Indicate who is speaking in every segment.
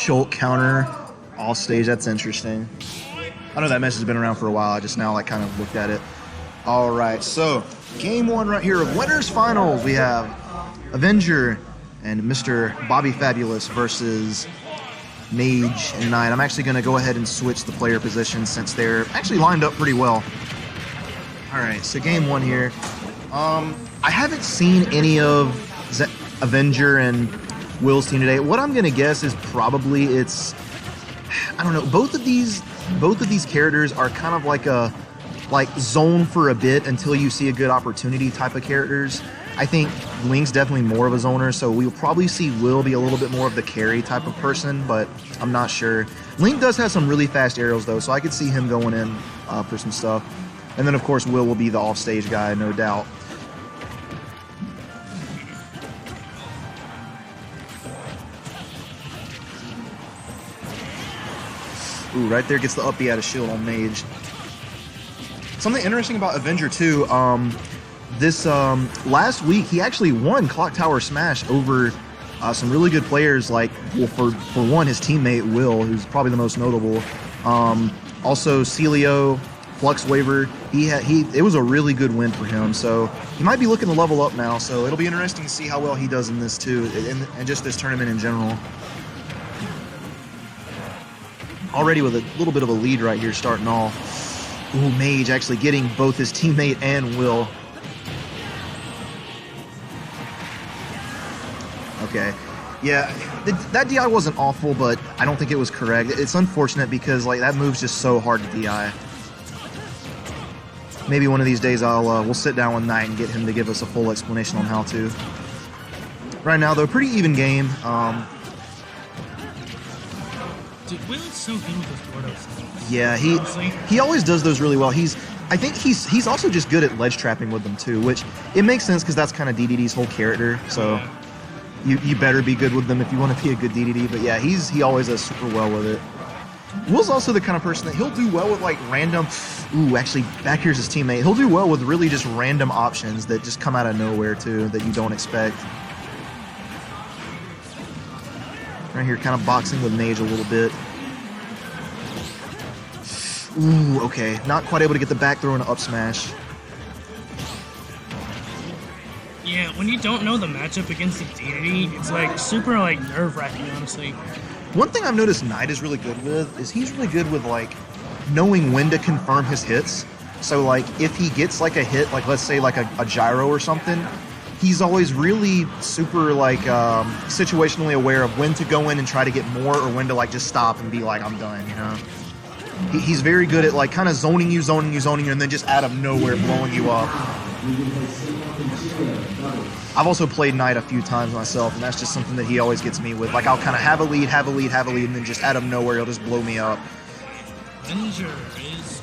Speaker 1: Shult counter off stage. That's interesting. I know that message has been around for a while. I just now like kind of looked at it. All right, so game one right here of winners finals. We have Avenger and Mr. BobbyFabulous versus Mage and Knight. I'm actually going to go ahead and switch the player positions since they're actually lined up pretty well. All right, so game one here. I haven't seen any of Avenger and Will's team today. What I'm going to guess is probably it's, I don't know, both of these characters are kind of like a zone for a bit until you see a good opportunity type of characters. I think Link's definitely more of a zoner, so we'll probably see Will be a little bit more of the carry type of person, but I'm not sure. Link does have some really fast arrows though, so I could see him going in for some stuff. And then of course Will be the offstage guy, no doubt. Ooh, right there gets the uppy out of shield on Mage. Something interesting about Avenger too, this last week he actually won Clock Tower Smash over some really good players, like, well, for one, his teammate Will, who's probably the most notable. Also Celio, Flux Waver, it was a really good win for him, so he might be looking to level up now, so it'll be interesting to see how well he does in this too, and just this tournament in general. Already with a little bit of a lead right here starting off. Ooh, Mage actually getting both his teammate and Will. Okay. Yeah, that DI wasn't awful, but I don't think it was correct. It's unfortunate because like that move's just so hard to DI. Maybe one of these days we'll sit down with Knight and get him to give us a full explanation on how to. Right now though, pretty even game.
Speaker 2: Dude, Will is so good with his Gordo stuff.
Speaker 1: Yeah, he always does those really well. I think he's also just good at ledge trapping with them too, which it makes sense because that's kind of DDD's whole character. So you better be good with them if you want to be a good DDD. But yeah, he always does super well with it. Will's also the kind of person that he'll do well with like random. Ooh, actually, back here's his teammate. He'll do well with really just random options that just come out of nowhere too, that you don't expect. Right here, kind of boxing with Mage a little bit. Ooh, okay. Not quite able to get the back throw and an up smash.
Speaker 2: Yeah, when you don't know the matchup against the DDD, it's like super like nerve-wracking, honestly.
Speaker 1: One thing I've noticed Knight is really good with is he's really good with like knowing when to confirm his hits. So like if he gets like a hit, like let's say like a gyro or something, he's always really super like situationally aware of when to go in and try to get more or when to like just stop and be like, I'm done, you know? He's very good at like kind of zoning you, and then just out of nowhere blowing you up. I've also played Knight a few times myself, and that's just something that he always gets me with. Like I'll kind of have a lead, and then just out of nowhere he'll just blow me up.
Speaker 2: Avenger is...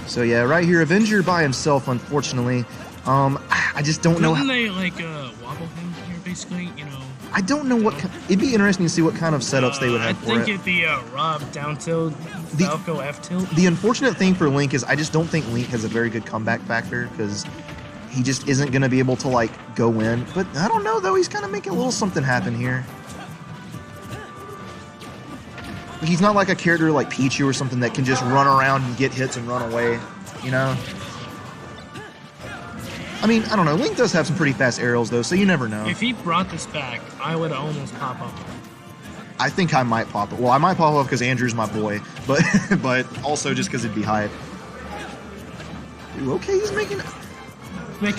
Speaker 1: So yeah, right here, Avenger by himself, unfortunately. I just don't know how...
Speaker 2: they like wobble him here, basically, you know?
Speaker 1: I don't know what... It'd be interesting to see what kind of setups they would have for it.
Speaker 2: I think it'd be Rob down tilt, Falco F tilt.
Speaker 1: The unfortunate thing for Link is I just don't think Link has a very good comeback factor because he just isn't going to be able to like go in. But I don't know though, he's kind of making a little something happen here. He's not like a character like Pichu or something that can just run around and get hits and run away, you know? I mean, I don't know. Link does have some pretty fast arrows, though, so you never know.
Speaker 2: If he brought this back, I would almost pop up.
Speaker 1: I think I might pop it. Well, I might pop up because Andrew's my boy, but also just because it'd be hype. Ooh, okay, he's making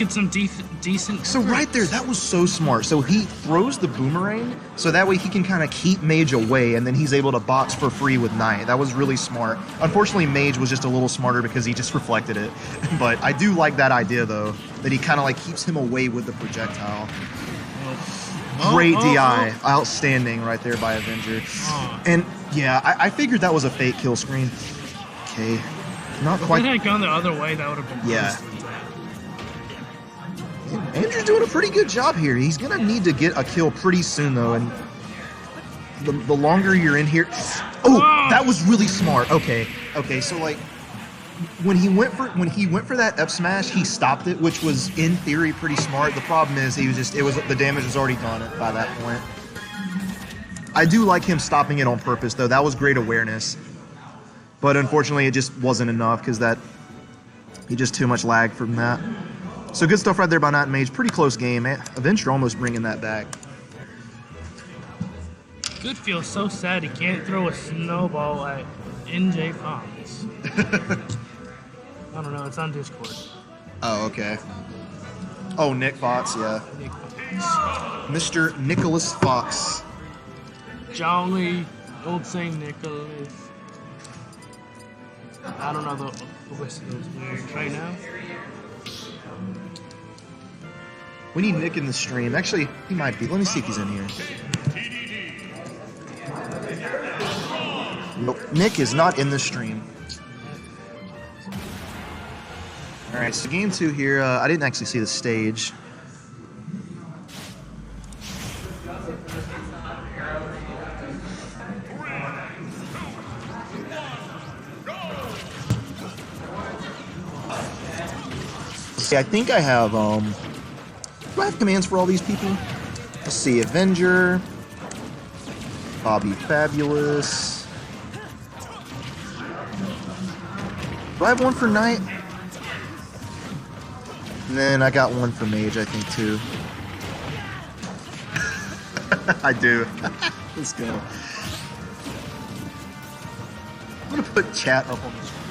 Speaker 2: some decent.
Speaker 1: So right there, that was so smart. So he throws the boomerang, so that way he can kind of keep Mage away, and then he's able to box for free with Knight. That was really smart. Unfortunately, Mage was just a little smarter because he just reflected it. But I do like that idea, though, that he kind of like keeps him away with the projectile. Great DI. Outstanding right there by Avenger. And yeah, I figured that was a fake kill screen. Okay. Not quite.
Speaker 2: If it had gone the other way, that would have been
Speaker 1: yeah. Andrew's doing a pretty good job here. He's going to need to get a kill pretty soon, though, and the longer you're in here... Oh, that was really smart. Okay, so, like, when he went for that up smash, he stopped it, which was, in theory, pretty smart. The problem is the damage was already done by that point. I do like him stopping it on purpose, though. That was great awareness. But unfortunately, it just wasn't enough because he just too much lag from that. So good stuff right there by Not Mage. Pretty close game. Avenger almost bringing that back.
Speaker 2: Good feels so sad he can't throw a snowball at NJ Fox. I don't know, it's on Discord.
Speaker 1: Oh, okay. Oh, Nick Fox, yeah.
Speaker 2: Nick Fox.
Speaker 1: Mr. Nicholas Fox.
Speaker 2: Jolly old Saint Nicholas. I don't know the rest of those lyrics right now.
Speaker 1: We need Nick in the stream. Actually, he might be. Let me see if he's in here. Nope. Nick is not in the stream. Alright, so game 2 here. I didn't actually see the stage. See, I think I have, do I have commands for all these people? Let's see, Avenger, BobbyFabulous. Do I have one for Knight? And then I got one for Mage, I think, too. I do. Let's go. I'm gonna put chat up on the screen.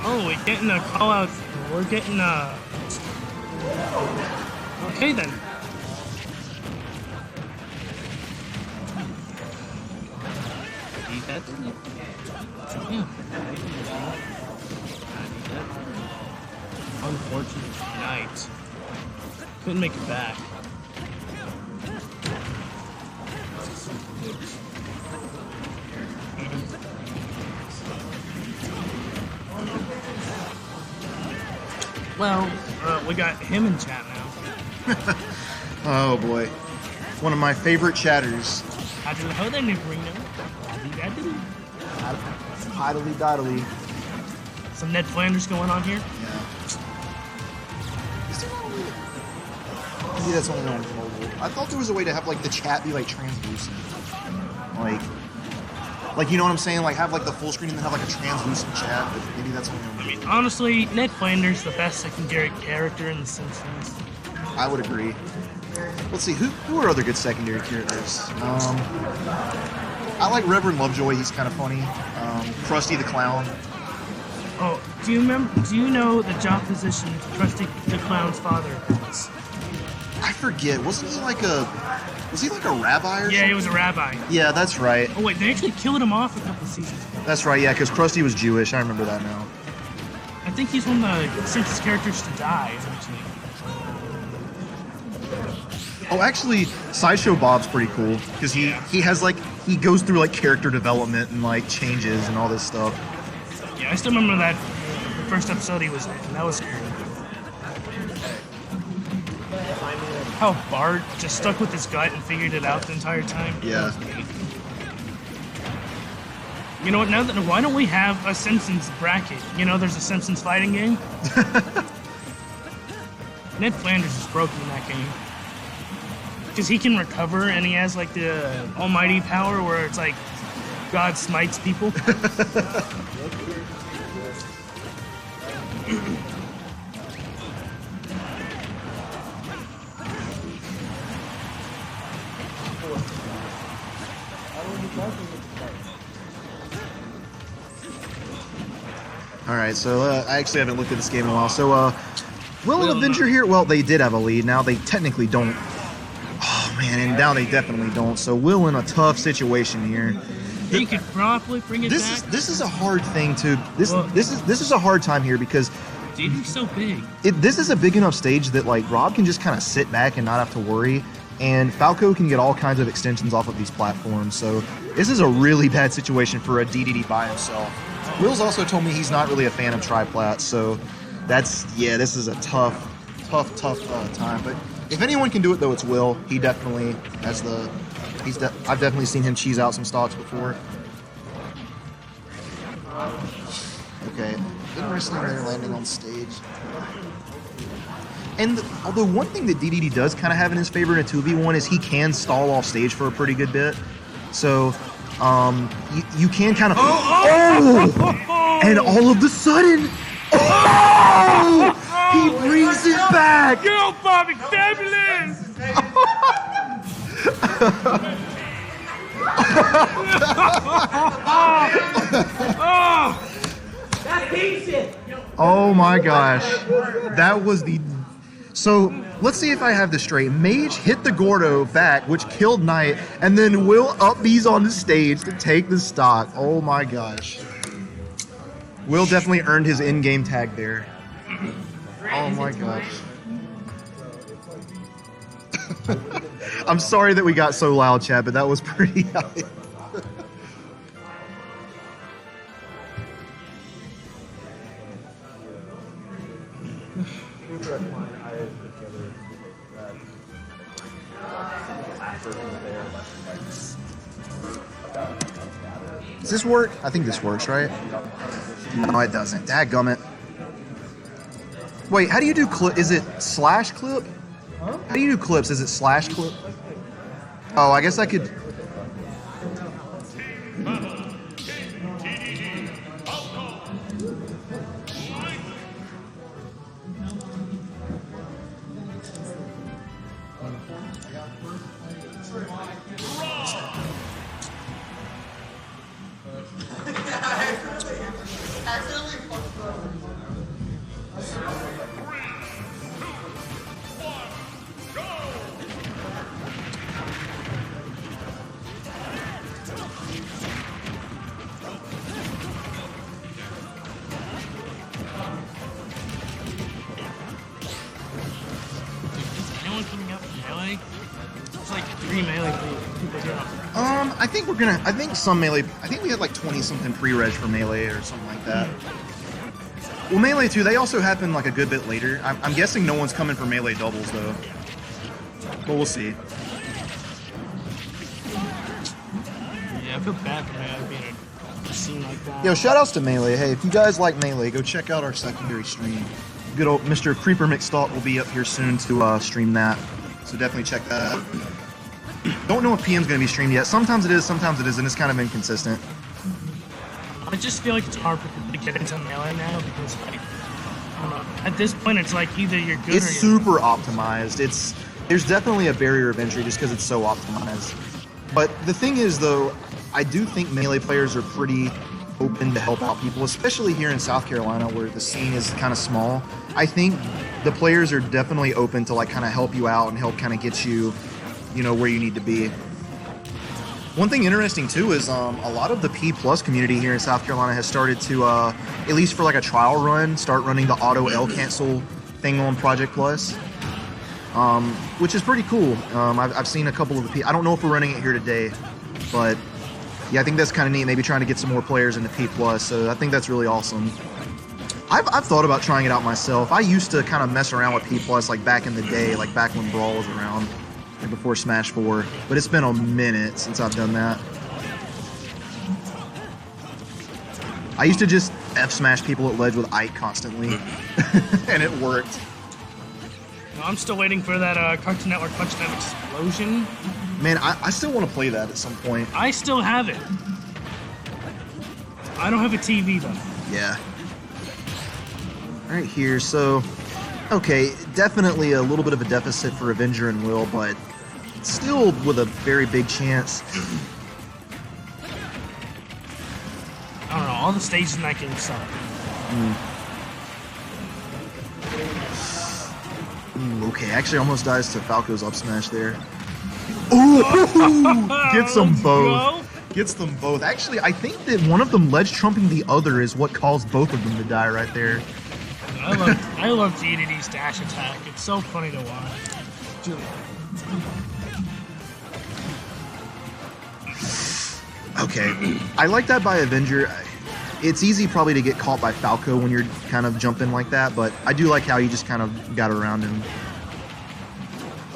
Speaker 2: Oh, we're getting a call out. We're getting a. Okay then. Yeah. Unfortunate night. Couldn't make it back. Well, we got him in chat now.
Speaker 1: Oh boy. One of my favorite chatters. Idly doddly.
Speaker 2: Some Ned Flanders going on here?
Speaker 1: Yeah. Maybe that's only on mobile. I thought there was a way to have like the chat be like translucent. Like you know what I'm saying? Like have like the full screen and then have like a translucent chat, but maybe that's only on mobile.
Speaker 2: Honestly, Ned Flanders the best secondary character in The Simpsons.
Speaker 1: I would agree. Let's see, who are other good secondary characters? I like Reverend Lovejoy, he's kind of funny. Krusty the Clown.
Speaker 2: Oh, do you know the job position Krusty the Clown's father was?
Speaker 1: I forget, was he like a rabbi or something?
Speaker 2: Yeah, he was a rabbi.
Speaker 1: Yeah, that's right.
Speaker 2: Oh wait, they actually killed him off a couple seasons ago.
Speaker 1: That's right, yeah, because Krusty was Jewish, I remember that now.
Speaker 2: I think he's one of the Simpsons characters to die, actually.
Speaker 1: Oh, actually, Sideshow Bob's pretty cool because he has like he goes through like character development and like changes and all this stuff.
Speaker 2: Yeah, I still remember that first episode he was in. That was cool. How Bart just stuck with his gut and figured it out the entire time.
Speaker 1: Yeah.
Speaker 2: You know what? Why don't we have a Simpsons bracket? You know, there's a Simpsons fighting game. Ned Flanders is broken in that game. Because he can recover and he has like the almighty power where it's like God smites people.
Speaker 1: Alright, so I actually haven't looked at this game in a while. So, Will and Avenger here? Well, they did have a lead. Now they technically don't. Oh, man, and now they definitely don't. So, Will in a tough situation here.
Speaker 2: He could probably bring it back.
Speaker 1: This is a hard thing to. This is a hard time here because.
Speaker 2: DDD's so big.
Speaker 1: This is a big enough stage that, like, Rob can just kind of sit back and not have to worry. And Falco can get all kinds of extensions off of these platforms. So, this is a really bad situation for a DDD by himself. Will's also told me he's not really a fan of triplats, so this is a tough time. But if anyone can do it, though, it's Will. He definitely has I've definitely seen him cheese out some stocks before. Okay, interesting there landing on stage. And although one thing that DDD does kind of have in his favor in a 2v1 is he can stall off stage for a pretty good bit. So you can kind of... Oh! And all of a sudden... Oh! He brings it back!
Speaker 2: Yo, BobbyFabulous!
Speaker 1: Oh my gosh. That was the... So, let's see if I have this straight. Mage hit the Gordo back, which killed Knight, and then Will up B's on the stage to take the stock. Oh my gosh. Will definitely earned his in-game tag there. Oh my gosh. I'm sorry that we got so loud, chat, but that was pretty high. Does this work? I think this works, right? No, it doesn't. Dadgummit. Wait, how do you do clip? Is it slash clip? Huh? How do you do clips? Is it slash clip? Oh, I guess I could... I think some Melee, I think we had like 20 something pre-reg for Melee or something like that. Well, Melee 2, they also happen like a good bit later. I'm guessing no one's coming for Melee doubles though. But we'll see.
Speaker 2: Yeah, I feel bad for Melee being a scene like that.
Speaker 1: Yo, shoutouts to Melee. Hey, if you guys like Melee, go check out our secondary stream. Good old Mr. Creeper McStalk will be up here soon to stream that. So definitely check that out. Don't know if PM's going to be streamed yet. Sometimes it is, sometimes it isn't. It's kind of inconsistent.
Speaker 2: I just feel like it's hard for people to get into Melee now because, like, I don't know. At this point, it's like either you're good or you're
Speaker 1: super optimized. There's definitely a barrier of entry just because it's so optimized. But the thing is, though, I do think Melee players are pretty open to help out people, especially here in South Carolina where the scene is kind of small. I think the players are definitely open to like kind of help you out and help kind of get you, you know, where you need to be. One thing interesting too is a lot of the P+ community here in South Carolina has started to, at least for like a trial run, start running the auto L cancel thing on Project Plus, which is pretty cool. I've seen a couple of the P. I don't know if we're running it here today, but yeah, I think that's kind of neat. Maybe trying to get some more players into P+, so I think that's really awesome. I've thought about trying it out myself. I used to kind of mess around with P+, like back in the day, like back when Brawl was around, like before Smash 4, but it's been a minute since I've done that. I used to just F-smash people at ledge with Ike constantly, and it worked.
Speaker 2: I'm still waiting for that Cartoon Network Punch Time Explosion.
Speaker 1: Man, I still want to play that at some point.
Speaker 2: I still have it. I don't have a TV, though.
Speaker 1: Yeah. Right here, so... Okay, definitely a little bit of a deficit for Avenger and Will, but still with a very big chance.
Speaker 2: I don't know, all the stages in that game suck.
Speaker 1: Ooh, okay, actually almost dies to Falco's up smash there. Ooh! Gets them both. Gets them both. Actually, I think that one of them ledge trumping the other is what caused both of them to die right there.
Speaker 2: I love DDD's dash attack. It's so funny to watch.
Speaker 1: Okay, I like that by Avenger. It's easy probably to get caught by Falco when you're kind of jumping like that, but I do like how you just kind of got around him.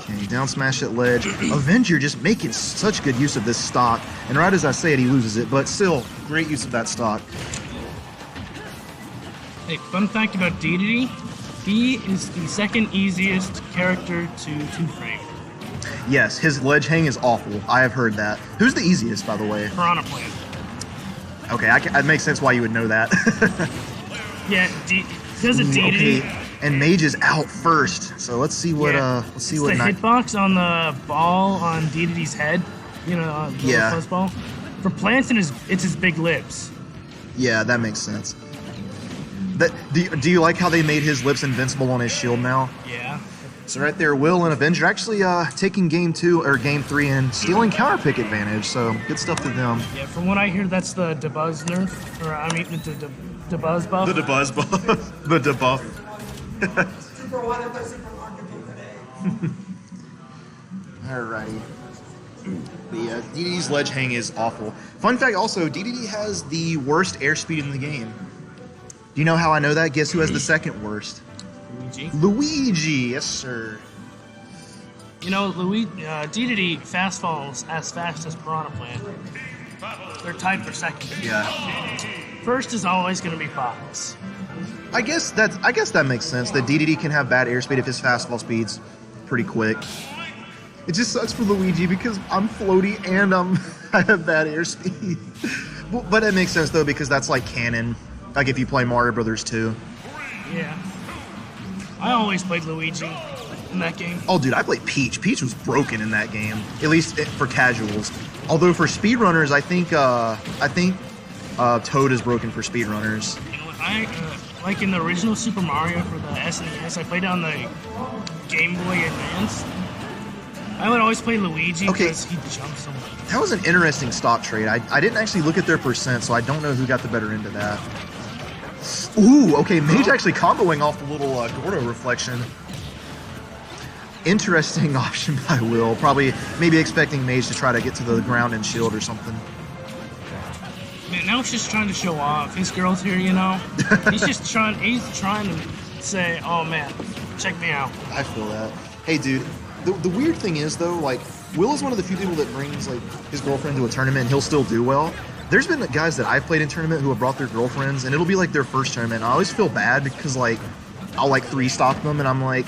Speaker 1: Okay, down smash at ledge. Avenger just making such good use of this stock, and right as I say it, he loses it, but still, great use of that stock.
Speaker 2: Hey, fun fact about DDD, He is the second easiest character to frame.
Speaker 1: Yes, his ledge hang is awful. I have heard that. Who's the easiest, by the way?
Speaker 2: Piranha Plant.
Speaker 1: Okay, it makes sense why you would know that.
Speaker 2: Yeah, because of DDD.
Speaker 1: Okay, and Mage is out first, so let's see what let's see what.
Speaker 2: The hitbox on the ball on DDD's head, you know, the
Speaker 1: yeah.
Speaker 2: fuzzball. For Planton, it's his big lips.
Speaker 1: Yeah, that makes sense. Do you like how they made his lips invincible on his shield now?
Speaker 2: Yeah.
Speaker 1: So right there, Will and Avenger actually taking game 2 or game 3 and stealing counter pick advantage. So good stuff to them.
Speaker 2: Yeah, from what I hear, that's the debuzz nerf, or I mean the buzz buff.
Speaker 1: The debuzz buff. The debuff. Alrighty. The DDD's ledge hang is awful. Fun fact also, DDD has the worst airspeed in the game. Do you know how I know that? Guess who has the second worst?
Speaker 2: Luigi.
Speaker 1: Luigi, yes sir.
Speaker 2: You know, DDD fast falls as fast as Piranha Plant. They're tied for second.
Speaker 1: Yeah.
Speaker 2: First is always going to be Fox.
Speaker 1: I guess that makes sense. That DDD can have bad airspeed if his fastball speed's pretty quick. It just sucks for Luigi because I'm floaty and I have bad airspeed. But it makes sense though because that's like canon. Like if you play Mario Brothers 2.
Speaker 2: Yeah. I always played Luigi in that game.
Speaker 1: Oh, dude, I played Peach. Peach was broken in that game, at least for casuals. Although for speedrunners, I think Toad is broken for speedrunners.
Speaker 2: You know what, like in the original Super Mario for the SNES, I played it on the Game Boy Advance. I would always play Luigi because he jumps so much.
Speaker 1: That was an interesting stock trade. I didn't actually look at their percent, so I don't know who got the better end of that. Ooh, okay, Mage actually comboing off the little Gordo reflection. Interesting option by Will. Maybe expecting Mage to try to get to the ground and shield or something.
Speaker 2: Man, now he's just trying to show off. His girl's here, you know? He's trying to say, oh man, check me out.
Speaker 1: I feel that. Hey, dude, the weird thing is, though, like, Will is one of the few people that brings, like, his girlfriend to a tournament and he'll still do well. There's been guys that I've played in tournament who have brought their girlfriends, and it'll be, like, their first tournament. I always feel bad because, like, I'll, like, 3-stock them, and I'm like,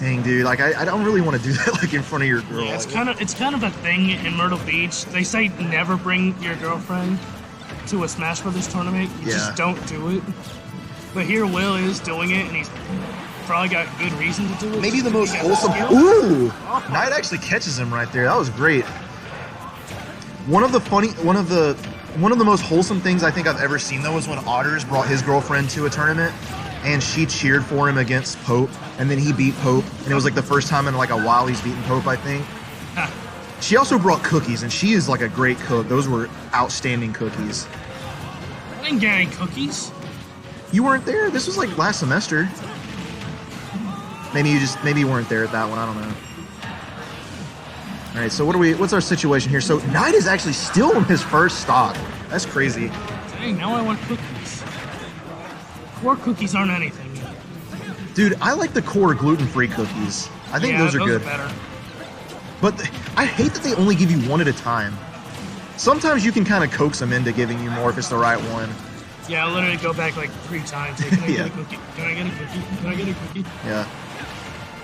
Speaker 1: dang, dude, like, I don't really want to do that, like, in front of your girl.
Speaker 2: Yeah, it's kind of a thing in Myrtle Beach. They say never bring your girlfriend to a Smash Brothers tournament. You just don't do it. But here Will is doing it, and he's probably got good reason to do it.
Speaker 1: Maybe the most wholesome. Ooh! Knight actually catches him right there. That was great. One of the most wholesome things I think I've ever seen, though, was when Otters brought his girlfriend to a tournament, and she cheered for him against Pope, and then he beat Pope, and it was like the first time in like a while he's beaten Pope, I think. She also brought cookies, and she is like a great cook. Those were outstanding cookies.
Speaker 2: I didn't get any cookies.
Speaker 1: You weren't there? This was like last semester. Maybe you weren't there at that one. I don't know. All right, so what's our situation here? So Knight is actually still in his first stock. That's crazy.
Speaker 2: Dang, now I want cookies. Core cookies aren't anything.
Speaker 1: Dude, I like the core gluten-free cookies. I think those are good.
Speaker 2: Are better.
Speaker 1: But I hate that they only give you one at a time. Sometimes you can kind of coax them into giving you more if it's the right one.
Speaker 2: Yeah, I literally go back like 3 times. Like, can I get a cookie? Can I get a cookie? Can I get a cookie?
Speaker 1: Yeah.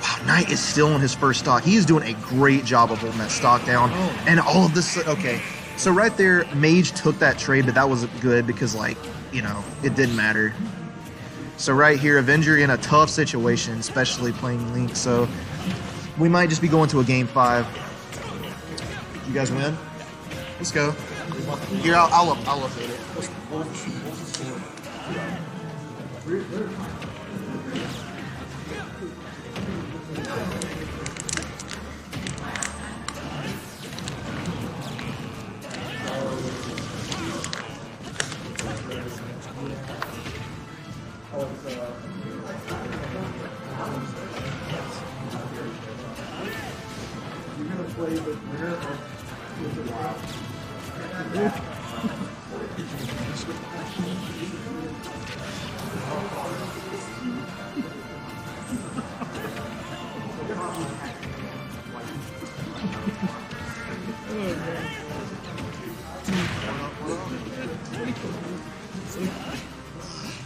Speaker 1: Wow, Knight is still in his first stock. He is doing a great job of holding that stock down. Oh. And all of this, okay. So right there, Mage took that trade, but that was good because, like, you know, it didn't matter. So right here, Avenger in a tough situation, especially playing Link. So we might just be going to a game 5. You guys win? Let's go. Here, I'll update it.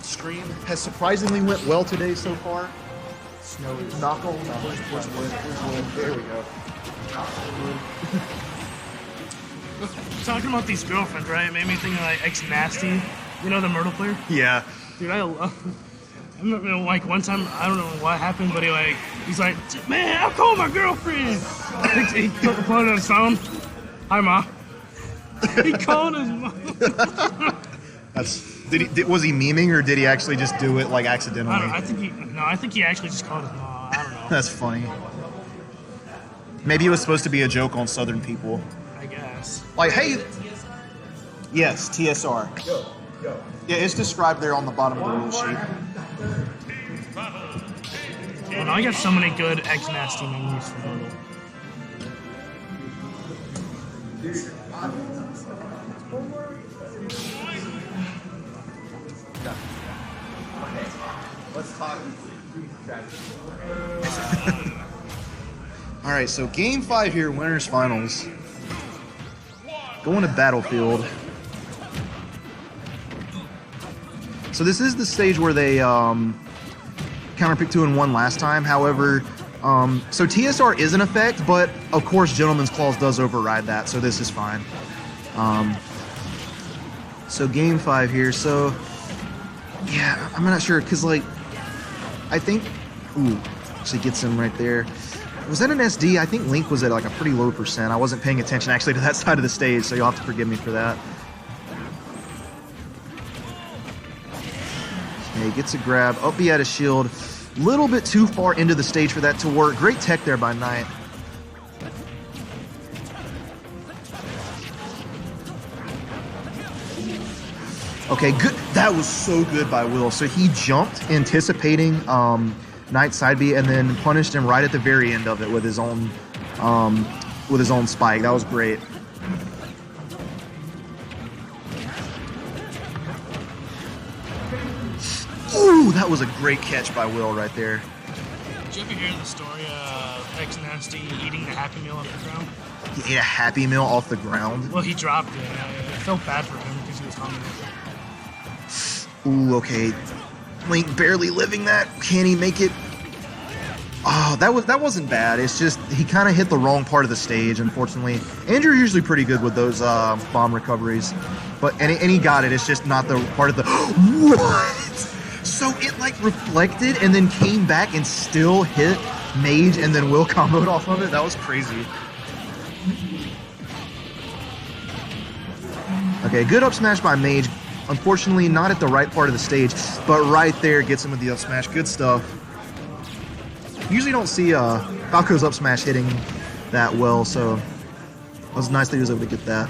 Speaker 1: Scream has surprisingly went well today so far. Snowy. Knock on wood. There we go.
Speaker 2: Talking about these girlfriends, right? It made me think of like X Nasty. You know the Myrtle player?
Speaker 1: Yeah.
Speaker 2: Dude, I remember like one time, I don't know what happened, but he's like, man, I'm calling my girlfriend. He put it on his phone. Hi, Ma. He called his mom.
Speaker 1: Was he memeing or did he actually just do it like accidentally?
Speaker 2: I don't know. I think he actually just called his mom. I don't know.
Speaker 1: That's funny. Maybe it was supposed to be a joke on Southern people.
Speaker 2: I guess.
Speaker 1: Like, hey. Yes, TSR. Yeah, it's described there on the bottom of the rule sheet.
Speaker 2: Well, I got so many good X Nasty menus for Myrtle.
Speaker 1: Let's talk. All right, so game 5 here, winners finals. Going to Battlefield. So this is the stage where they counterpicked 2 and 1 last time. However, so TSR is in effect, but of course Gentleman's Clause does override that, so this is fine. So game 5 here. So yeah, I'm not sure because like I think actually gets him right there. Was that an SD? I think Link was at like a pretty low percent. I wasn't paying attention actually to that side of the stage, so you'll have to forgive me for that. Okay, gets a grab. Up he had a shield. Little bit too far into the stage for that to work. Great tech there by Knight. Okay, good. That was so good by Will. So he jumped, anticipating Knight's side B, and then punished him right at the very end of it with his own spike. That was great. Ooh, that was a great catch by Will right there.
Speaker 2: Did you ever hear the story of X Nasty eating the Happy Meal off the ground?
Speaker 1: He ate a Happy Meal off the ground?
Speaker 2: Well, he dropped it. I felt bad for him because he was hungry.
Speaker 1: Ooh, okay. Link barely living that. Can he make it? Oh, that wasn't bad. It's just he kind of hit the wrong part of the stage, unfortunately. Andrew usually pretty good with those bomb recoveries, but and he got it. It's just not the part of the what? So it like reflected and then came back and still hit Mage and then Will comboed off of it. That was crazy. Okay, good up smash by Mage. Unfortunately, not at the right part of the stage, but right there gets him with the up smash. Good stuff. Usually don't see Falco's up smash hitting that well, so it was nice that he was able to get that.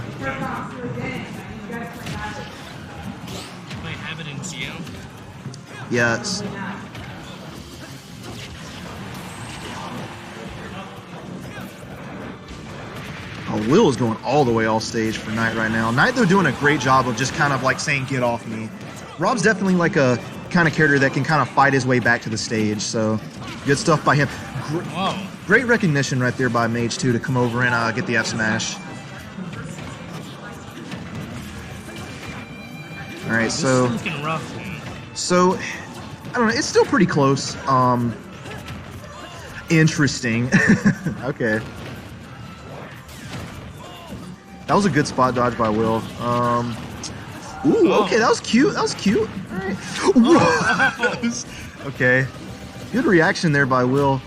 Speaker 2: Might have it in CL.
Speaker 1: Yes. Oh, Will is going all the way off stage for Knight right now. Knight, though, doing a great job of just kind of like saying, get off me. Rob's definitely like a kind of character that can kind of fight his way back to the stage, so good stuff by him. Great recognition right there by Mage, too, to come over and get the F smash. All right, so...
Speaker 2: This is looking rough, man.
Speaker 1: So, I don't know, it's still pretty close. Interesting. Okay. That was a good spot dodge by Will. Ooh, okay, that was cute. That was cute. All right. Okay. Good reaction there by Will.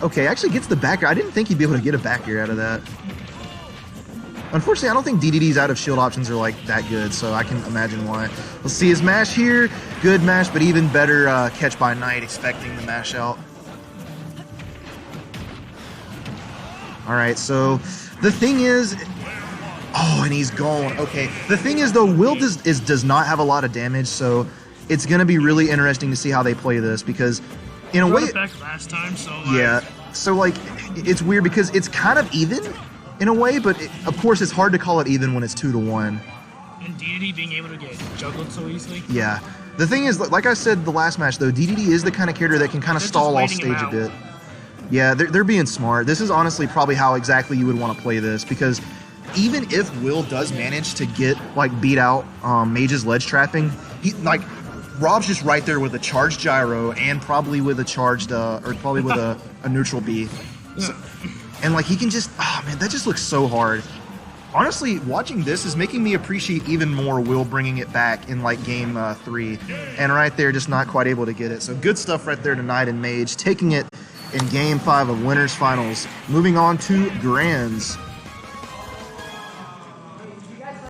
Speaker 1: Okay, actually gets the back air. I didn't think he'd be able to get a back air out of that. Unfortunately, I don't think DDD's out of shield options are like that good, so I can imagine why. Let's see his mash here. Good mash, but even better catch by Knight, expecting the mash out. All right, so the thing is... Oh, and he's gone. Okay. The thing is, though, Will does not have a lot of damage, so it's going to be really interesting to see how they play this, because in a way...
Speaker 2: it back last time, so...
Speaker 1: Yeah. So, like, it's weird because it's kind of even in a way, but of course it's hard to call it even when it's 2-1.
Speaker 2: And DDD being able to get juggled so easily.
Speaker 1: Yeah. The thing is, like I said the last match, though, DDD is the kind of character that can kind of stall off stage a bit. Yeah, they're being smart. This is honestly probably how exactly you would want to play this, because... Even if Will does manage to get like beat out Mage's ledge trapping, he like Rob's just right there with a charged gyro and probably with a charged, or probably with a neutral B. So, and like he can just, oh man, that just looks so hard. Honestly, watching this is making me appreciate even more Will bringing it back in like game 3. And right there, just not quite able to get it. So good stuff right there tonight in Mage, taking it in game 5 of Winners Finals. Moving on to Grands.